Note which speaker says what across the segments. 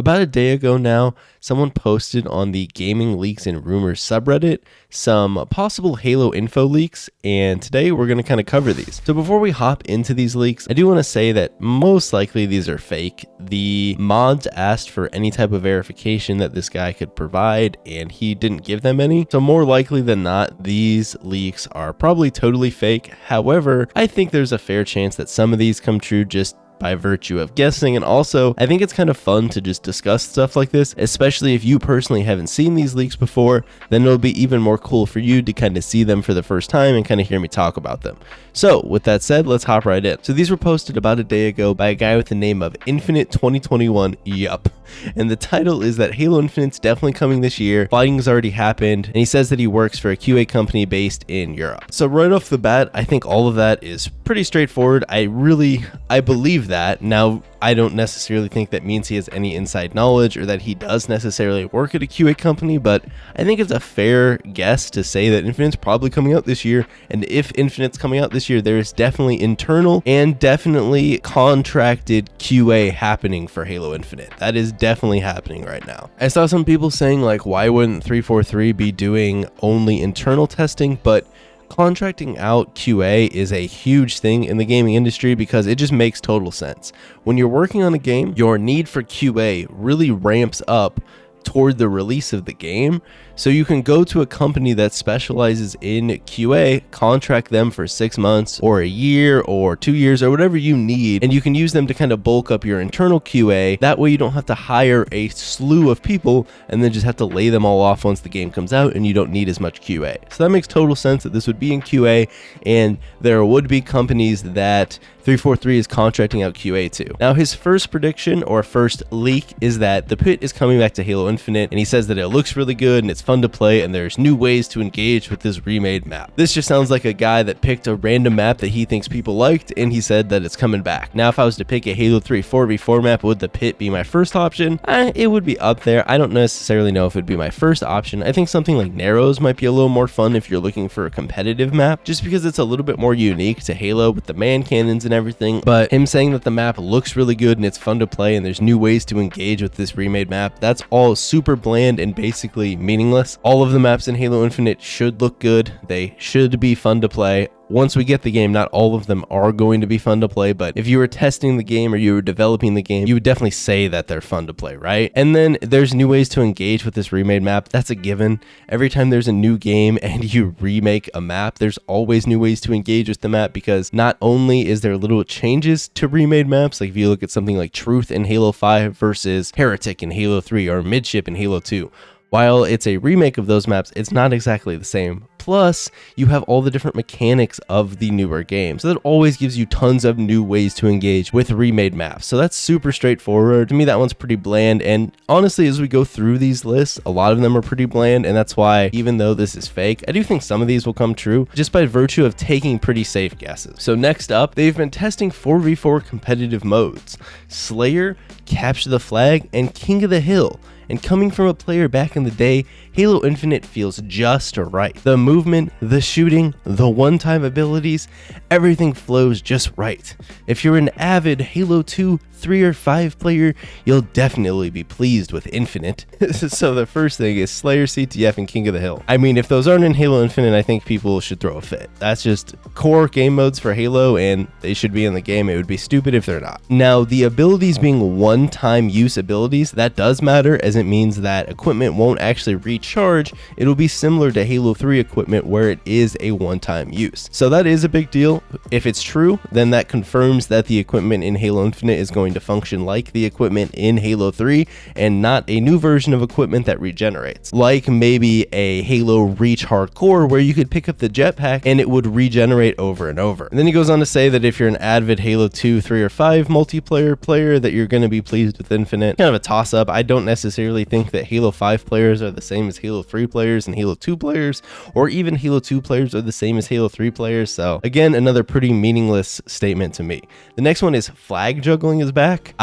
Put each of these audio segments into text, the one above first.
Speaker 1: About a day ago now, someone posted on the Gaming Leaks and Rumors subreddit some possible Halo info leaks, and today we're going to kind of cover these. So before we hop into these leaks, I do want to say that most likely these are fake. The mods asked for any type of verification that this guy could provide, and he didn't give them any. So more likely than not, these leaks are probably totally fake. However, I think there's a fair chance that some of these come true just by virtue of guessing. And also, I think it's kind of fun to just discuss stuff like this, especially if you personally haven't seen these leaks before. Then it'll be even more cool for you to kind of see them for the first time and kind of hear me talk about them. So with that said, let's hop right in. So these were posted about a day ago by a guy with the name of Infinite 2021. Yup. And the title is that Halo Infinite's definitely coming this year. Fighting's already happened, and he says that he works for a QA company based in Europe. So right off the bat, I think all of that is pretty straightforward. I believe that. Now, I don't necessarily think that means he has any inside knowledge or that he does necessarily work at a QA company, but I think it's a fair guess to say that Infinite's probably coming out this year. And if Infinite's coming out this year, there is definitely internal and definitely contracted QA happening for Halo Infinite. That is definitely happening right now. I saw some people saying like, why wouldn't 343 be doing only internal testing? But contracting out QA is a huge thing in the gaming industry because it just makes total sense. When you're working on a game, your need for QA really ramps up toward the release of the game. So you can go to a company that specializes in QA, contract them for 6 months or a year or 2 years or whatever you need, and you can use them to kind of bulk up your internal QA. That way you don't have to hire a slew of people and then just have to lay them all off once the game comes out, and you don't need as much QA. So that makes total sense that this would be in QA, and there would be companies that 343 is contracting out QA to. Now, his first prediction or first leak is that the pit is coming back to Halo Infinite, and he says that it looks really good and it's fun to play and there's new ways to engage with this remade map. This just sounds like a guy that picked a random map that he thinks people liked, and he said that it's coming back. Now, if I was to pick a Halo 3 4v4 map, would the pit be my first option? It would be up there. I don't necessarily know if it'd be my first option. I think something like Narrows might be a little more fun if you're looking for a competitive map, just because it's a little bit more unique to Halo with the man cannons and everything. But him saying that the map looks really good and it's fun to play and there's new ways to engage with this remade map, that's all super bland and basically meaningless. All of the maps in Halo Infinite should look good. They should be fun to play. Once we get the game, not all of them are going to be fun to play, but if you were testing the game or you were developing the game, you would definitely say that they're fun to play, right? And then there's new ways to engage with this remade map. That's a given. Every time there's a new game and you remake a map, there's always new ways to engage with the map, because not only is there little changes to remade maps, like if you look at something like Truth in Halo 5 versus Heretic in Halo 3 or Midship in Halo 2. While it's a remake of those maps, it's not exactly the same. Plus, you have all the different mechanics of the newer game. So that always gives you tons of new ways to engage with remade maps. So that's super straightforward. To me, that one's pretty bland. And honestly, as we go through these lists, a lot of them are pretty bland. And that's why, even though this is fake, I do think some of these will come true just by virtue of taking pretty safe guesses. So next up, they've been testing 4v4 competitive modes: Slayer, Capture the Flag, and King of the Hill. And coming from a player back in the day, Halo Infinite feels just right. The movement, the shooting, the one-time abilities, everything flows just right. If you're an avid Halo 2, 3, or 5 player, you'll definitely be pleased with Infinite. So the first thing is Slayer, CTF, and King of the Hill. I mean, if those aren't in Halo Infinite, I think people should throw a fit. That's just core game modes for Halo, and they should be in the game. It would be stupid if they're not. Now, the abilities being one-time use abilities, that does matter, as it means that equipment won't actually recharge. It'll be similar to Halo 3 equipment where it is a one-time use. So that is a big deal. If it's true, then that confirms that the equipment in Halo Infinite is going to function like the equipment in Halo 3 and not a new version of equipment that regenerates. Like maybe a Halo Reach Hardcore where you could pick up the jetpack and it would regenerate over and over. And then he goes on to say that if you're an avid Halo 2, 3, or 5 multiplayer player, that you're going to be pleased with Infinite. Kind of a toss-up. I don't necessarily think that Halo 5 players are the same as Halo 3 players and Halo 2 players, or even Halo 2 players are the same as Halo 3 players. So again, another pretty meaningless statement to me. The next one is Flag juggling is back.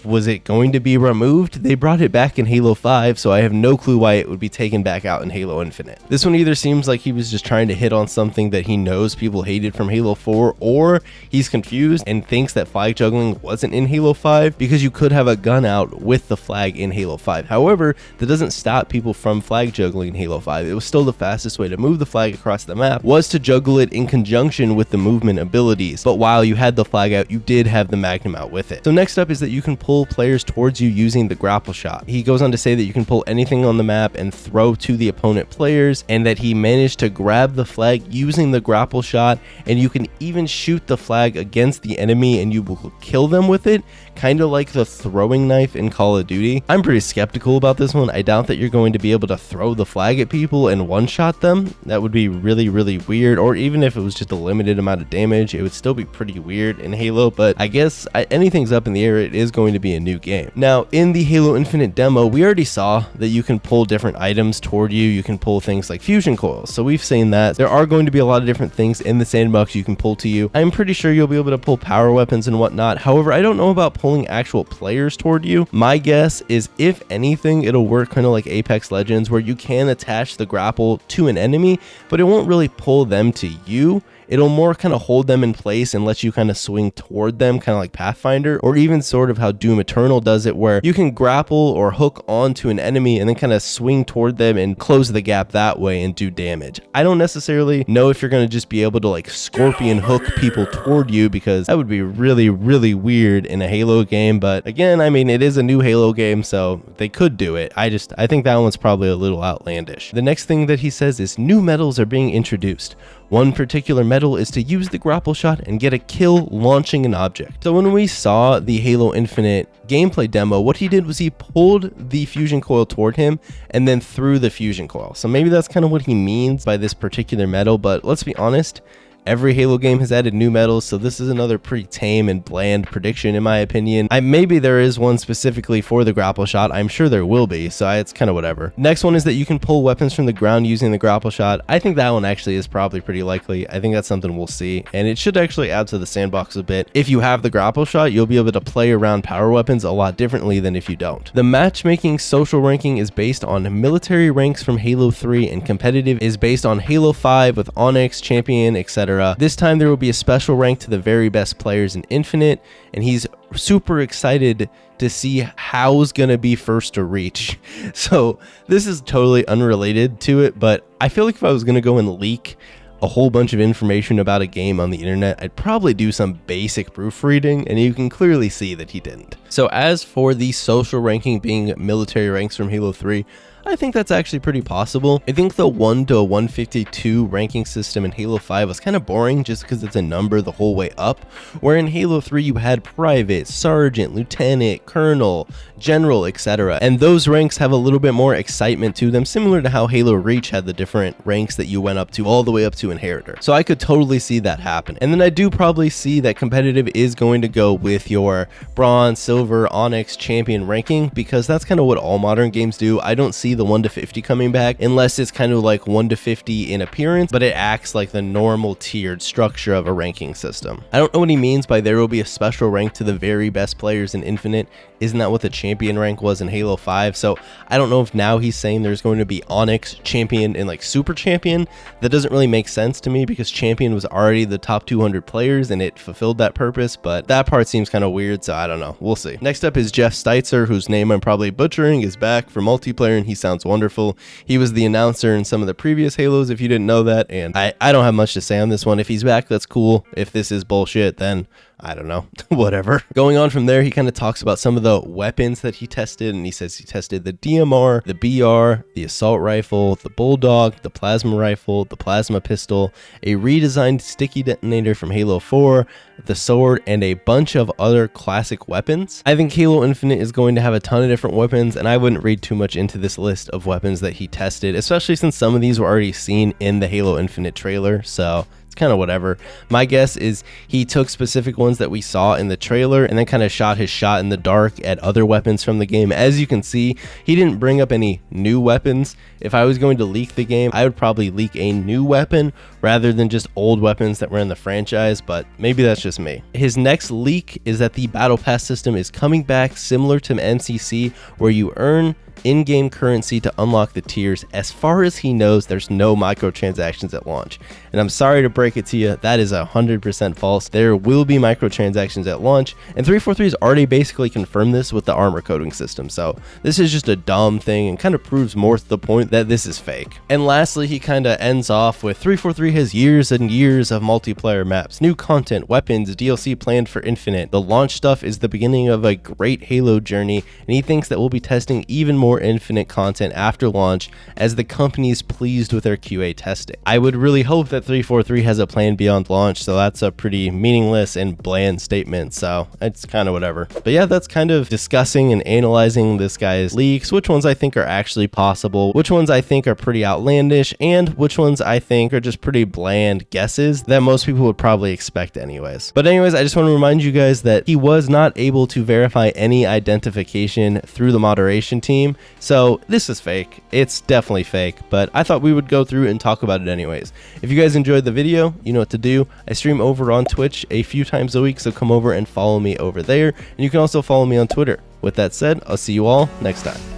Speaker 1: Was it going to be removed? They brought it back in Halo 5, so I have no clue why it would be taken back out in Halo Infinite. This one either seems like he was just trying to hit on something that he knows people hated from Halo 4, or he's confused and thinks that flag juggling wasn't in Halo 5, because you could have a gun out with the flag in Halo 5. However, that doesn't stop people from flag juggling in Halo 5. It was still the fastest way to move the flag across the map, was to juggle it in conjunction with the movement abilities. But while you had the flag out, you did have the Magnum out with it. So next up is that you can pull players towards you using the grapple shot. He goes on to say that you can pull anything on the map and throw to the opponent players, and that he managed to grab the flag using the grapple shot, and you can even shoot the flag against the enemy and you will kill them with it, kind of like the throwing knife in Call of Duty. I'm pretty skeptical about this one. I doubt that you're going to be able to throw the flag at people and one-shot them. That would be really, really weird, or even if it was just a limited amount of damage, it would still be pretty weird in Halo, but I guess anything's up in the air. It is going to be a new game. Now, in the Halo Infinite demo, we already saw that you can pull different items toward you. You can pull things like fusion coils, so we've seen that. There are going to be a lot of different things in the sandbox you can pull to you. I'm pretty sure you'll be able to pull power weapons and whatnot. However, I don't know about pulling actual players toward you. My guess is, if anything, it'll work kind of like Apex Legends, where you can attach the grapple to an enemy, but it won't really pull them to you. It'll more kind of hold them in place and let you kind of swing toward them, kind of like Pathfinder, or even sort of how Doom Eternal does it, where you can grapple or hook onto an enemy and then kind of swing toward them and close the gap that way and do damage. I don't necessarily know if you're going to just be able to like scorpion hook people toward you, because that would be really, really weird in a Halo game. But again, I mean, it is a new Halo game, so they could do it. I think that one's probably a little outlandish. The next thing that he says is new medals are being introduced. One particular medal is to use the grapple shot and get a kill launching an object. So when we saw the Halo Infinite gameplay demo, what he did was he pulled the fusion coil toward him and then threw the fusion coil. So maybe that's kind of what he means by this particular medal, but let's be honest, every Halo game has added new medals, so this is another pretty tame and bland prediction in my opinion. Maybe there is one specifically for the grapple shot. I'm sure there will be, so it's kind of whatever. Next one is that you can pull weapons from the ground using the grapple shot. I think that one actually is probably pretty likely. I think that's something we'll see, and it should actually add to the sandbox a bit. If you have the grapple shot, you'll be able to play around power weapons a lot differently than if you don't. The matchmaking social ranking is based on military ranks from Halo 3, and competitive is based on Halo 5 with Onyx, Champion, etc. This time there will be a special rank to the very best players in Infinite, and he's super excited to see how's gonna be first to reach. So this is totally unrelated to it, but I feel like if I was gonna go and leak a whole bunch of information about a game on the internet, I'd probably do some basic proofreading, and you can clearly see that he didn't. So as for the social ranking being military ranks from Halo 3, I think that's actually pretty possible. I think the 1 to 152 ranking system in Halo 5 was kind of boring just because it's a number the whole way up, where in Halo 3 you had private, sergeant, lieutenant, colonel, general, etc. And those ranks have a little bit more excitement to them, similar to how Halo Reach had the different ranks that you went up to all the way up to Inheritor. So I could totally see that happen. And then I do probably see that competitive is going to go with your bronze, silver, onyx, champion ranking, because that's kind of what all modern games do. I don't see the 1 to 50 coming back unless it's kind of like 1 to 50 in appearance, but it acts like the normal tiered structure of a ranking system. I don't know what he means by there will be a special rank to the very best players in Infinite. Isn't that what the champion rank was in Halo 5? So I don't know if now he's saying there's going to be Onyx, Champion, and like Super Champion. That doesn't really make sense to me, because Champion was already the top 200 players and it fulfilled that purpose, but that part seems kind of weird, so I don't know. We'll see. Next up is Jeff Steitzer, whose name I'm probably butchering, is back for multiplayer, and he sounds wonderful. He was the announcer in some of the previous Halos, if you didn't know that, and I don't have much to say on this one. If he's back, that's cool. If this is bullshit, then I don't know, whatever. Going on from there, he kind of talks about some of the weapons that he tested, and he says he tested the DMR, the BR, the assault rifle, the Bulldog, the plasma rifle, the plasma pistol, a redesigned sticky detonator from Halo 4, the sword, and a bunch of other classic weapons. I think Halo Infinite is going to have a ton of different weapons, and I wouldn't read too much into this list of weapons that he tested, especially since some of these were already seen in the Halo Infinite trailer, so it's it's kind of whatever. My guess is he took specific ones that we saw in the trailer and then kind of shot his shot in the dark at other weapons from the game. As you can see, he didn't bring up any new weapons. If I was going to leak the game, I would probably leak a new weapon rather than just old weapons that were in the franchise, but maybe that's just me. His next leak is that the Battle Pass system is coming back similar to MCC, where you earn in-game currency to unlock the tiers. As far as he knows, there's no microtransactions at launch. And I'm sorry to break it to you, that is 100% false. There will be microtransactions at launch, and 343 has already basically confirmed this with the armor coding system. So this is just a dumb thing and kind of proves more to the point that this is fake. And lastly, he kind of ends off with 343 has years and years of multiplayer maps, new content, weapons, DLC planned for Infinite. The launch stuff is the beginning of a great Halo journey, and he thinks that we'll be testing even more Infinite content after launch as the company is pleased with their QA testing. I would really hope that 343 has a plan beyond launch, so that's a pretty meaningless and bland statement, so it's kind of whatever. But yeah, that's kind of discussing and analyzing this guy's leaks, which ones I think are actually possible, which ones I think are pretty outlandish, and which ones I think are just pretty bland guesses that most people would probably expect anyways. But anyways, I just want to remind you guys that he was not able to verify any identification through the moderation team, so this is fake. It's definitely fake, but I thought we would go through and talk about it anyways. If you guys enjoyed the video, you know what to do. I stream over on Twitch a few times a week, so come over and follow me over there, and you can also follow me on Twitter. With that said, I'll see you all next time.